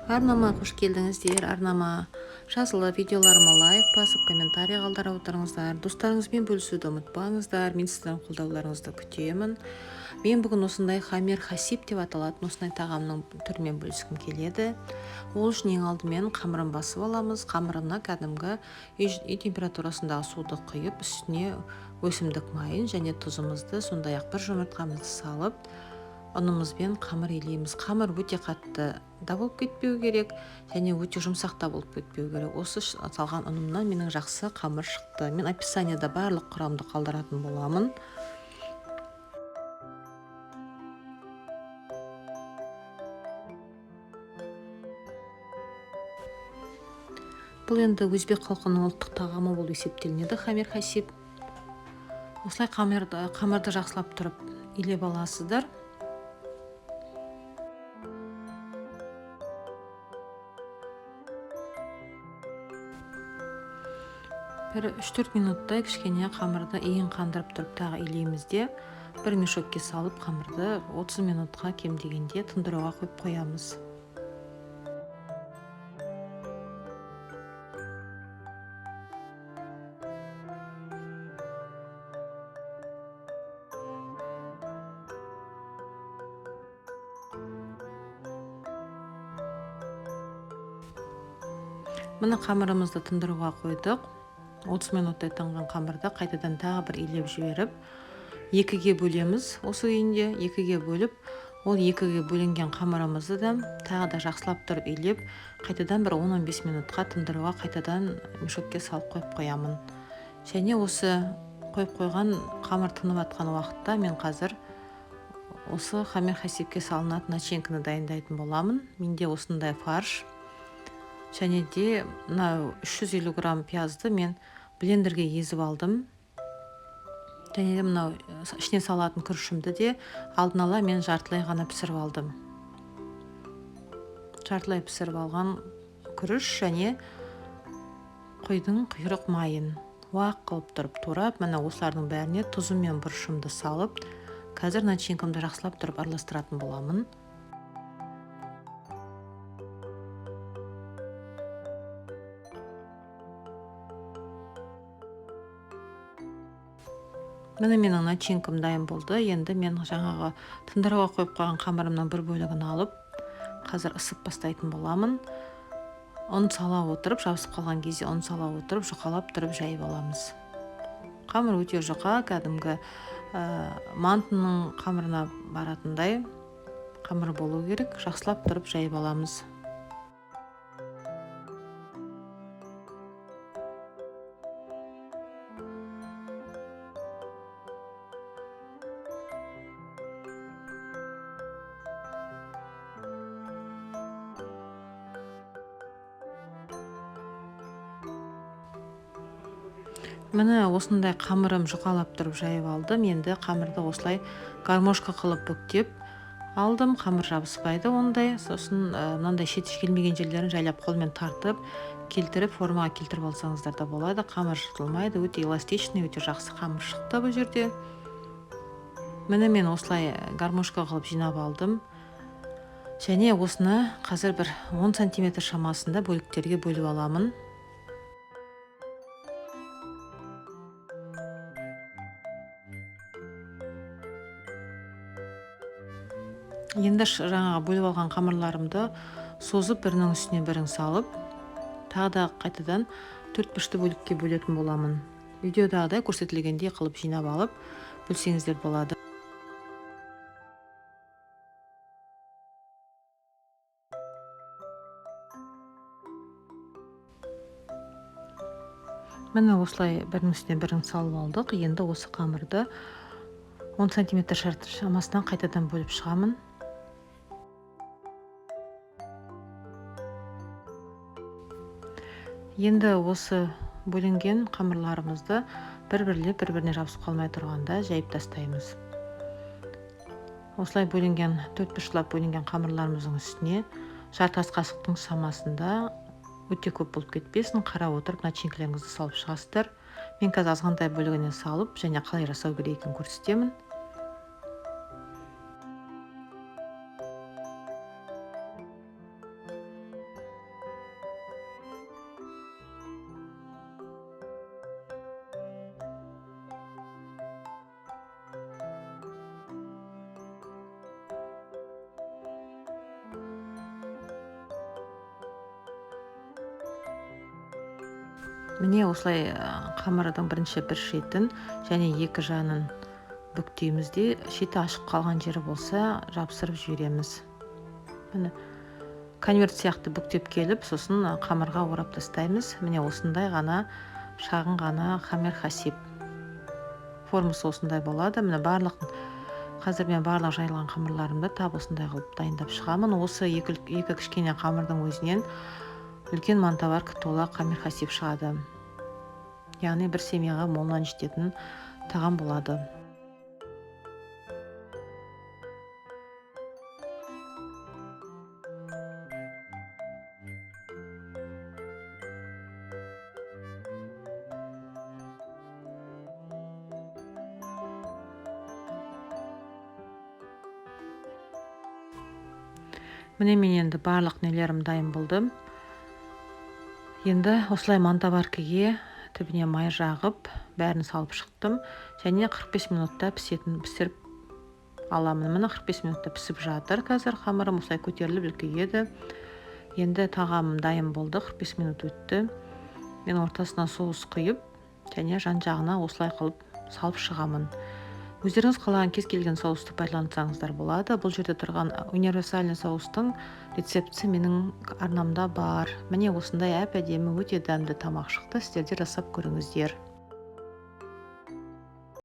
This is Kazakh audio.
Арнама қош келдіңіздер. Арнама жазылы видеоларыма лайк басып, комментарий қалдыра отырыңыздар. Достарыңызбен бөлісуді ұмытпаңыздар. Мен сіздердің қолдауларыңызды күтемін. Мен бүгін осындай хамир хасиб деп аталатын осындай тағамның түрімен бөліскім келеді. Ол үшін ең алдымен қамырын басып аламыз. Қамырына кәдімгі үй температурасындағы суды құйып, үстіне өсімдік майын және тұзымызды, сондай-ақ бір жұмыртқамызды салып, ұнымызбен қамыр илейміз. Қамыр өте қатты да болып кетпеу керек, және өте жұмсақ та болып кетпеу керек. Осы салған ұнымнан менің жақсы қамыр шықты. Мен описанияда барлық құрамды қалдыратын боламын. Бұл енді өзбек халқының ұлттық тағамы болып есептелінеді, хамир хасиб. Осылай қамырды жақсылап тұрып илеп аласыздар. Бір 3-4 минуттай кішкене қамырды иін қандырып тұрып тағы илейміз де, бір мешокке салып қамырды 30 минутқа кем дегенде тындыруға қойып қоямыз. Мына қамырымызды тындыруға қойдық. 30 минуттай тынған қамырды қайтадан тағы бір илеп жіберіп, екіге бөлеміз. Осы күйінде екіге бөліп, ол екіге бөлінген қамырымызды да тағы да жақсылап тұрып илеп, қайтадан бір 10-15 минутқа тындыруға қайтадан мешокке салып қойып қоямын. Және осы қойып қойған қамыр тынып атқан уақытта мен қазір осы хамир хасибке салынатын начинканы дайындайтын боламын. Менде осындай фарш, және де 350 грамм пиязды мен блендерге езіп алдым. Және де мынау ішіне салатын күрішімді де алдын ала мен жартылай ғана пісіріп алдым. Жартылай пісіріп алған күріш және қойдың құйрық майын уақ қылып тұрып турап, мына осылардың бәріне тұзым мен бұрышымды салып, қазір начинкамды жақсылап тұрып араластыратын боламын. Міне менің начинкам дайын болды. Енді мен жаңағы тындыруға қойып қойған қамырымның бір бөлігін алып, қазір ысып бастайтын боламын. Ұн сала отырып, жабысып қалған кезде ұн сала отырып, жұқалап тұрып жайып аламыз. Қамыр өте жұқа, кәдімгі мантының қамырына баратындай қамыр болу керек. Жақсылап тұрып жайып аламыз. Міне осындай қамырым жұқалап тұрып жайып алдым. Енді қамырды осылай гармошка қылып бүктеп алдым. Қамыр жабыспайды ондай. Сосын мынандай шеті келмеген жерлерін жайлап қолмен тартып, келтіріп, формаға келтіріп алсаңыздар да болады. Қамыр жыртылмайды, өте эластичный, өте жақсы қамыр шықты бұл жерде. Міне мен осылай гармошка қылып жинап алдым. Және осыны қазір бір 10 см шамасында бөліктерге бөліп аламын. Енді жаңағы бөліп алған қамырларымды созып, бірінің үстіне бірін салып, тағы да қайтадан 4 бұрышты бөлікке бөлетін боламын. Видеодағыдай көрсетілгендей қылып жинап алып, бөлсеңіздер болады. Міне осылай бірінің үстіне бірін салып алдық. Енді осы қамырды 10 см шамасынан қайтадан бөліп шығамын. Енді осы бөлінген қамырларымызды бір-біріне жабысып қалмай тұрғанда жайып тастаймыз. Осылай бөлінген, 4 бұрыштап бөлінген қамырларымыздың үстіне жарты ас қасықтың шамасында, өте көп болып кетпесін, қарап отырып начинкаларыңызды салып шығасыздар. Мен қазір азғантай бөлігіне салып, және қалай жасау керегін көрсетемін. Міне осылай қамырдың бірінші бір шетін және екі жағын бүктейміз де, шеті ашық қалған жері болса жабыстырып жібереміз. Міне конверт сияқты бүктеп келіп, сосын қамырға орап тастаймыз. Міне осындай ғана шағын ғана хамер хасиб формасы осындай болады. Міне қазір мен барлық жайылған қамырларымды тап осындай қылып дайындап шығамын. Осы екі кішкене қамырдың өзінен үлкен мантаварка тола хамер хасиб шығады. Яғни бір семьяға молынан жететін тағам болады. Міне мен енді барлық нелерім дайын болды. Енді осылай мантаваркаге түбіне май жағып, бәрін салып шықтым. Және 45 минутта пісіріп аламын. Міне 45 минутта пісіп жатыр. Қазір қамырым осылай көтеріліп үлкейеді. Енді тағамым дайын болды. 45 минут өтті. Мен ортасына соус құйып, және жан жағына осылай қылып салып шығамын. Өздеріңіз қалаған кез келген соусты пайдалансаңыздар болады. Бұл жерде тұрған универсальный соустың рецепті менің арнамда бар. Міне осындай әп-әдемі өте дәмді тамақ шықты. Сіздер де жасап көріңіздер.